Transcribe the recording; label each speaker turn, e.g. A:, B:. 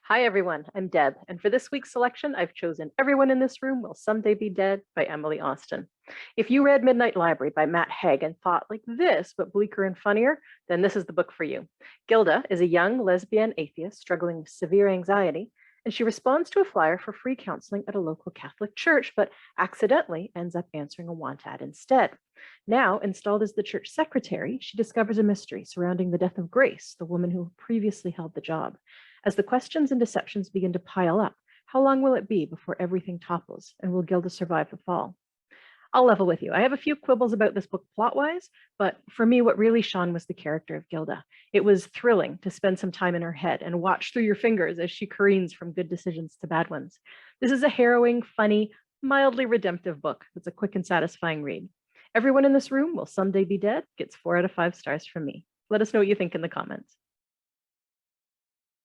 A: Hi, everyone. I'm Deb, and for this week's selection, I've chosen Everyone in This Room Will Someday Be Dead by Emily Austen. If you read Midnight Library by Matt Haig and thought like this, but bleaker and funnier, then this is the book for you. Gilda is a young lesbian atheist struggling with severe anxiety, and she responds to a flyer for free counseling at a local Catholic church, but accidentally ends up answering a want ad instead. Now, installed as the church secretary, she discovers a mystery surrounding the death of Grace, the woman who previously held the job. As the questions and deceptions begin to pile up, how long will it be before everything topples, and will Gilda survive the fall? I'll level with you. I have a few quibbles about this book plot-wise, but for me, what really shone was the character of Gilda. It was thrilling to spend some time in her head and watch through your fingers as she careens from good decisions to bad ones. This is a harrowing, funny, mildly redemptive book that's a quick and satisfying read. Everyone in This Room Will Someday Be Dead gets 4 out of 5 stars from me. Let us know what you think in the comments.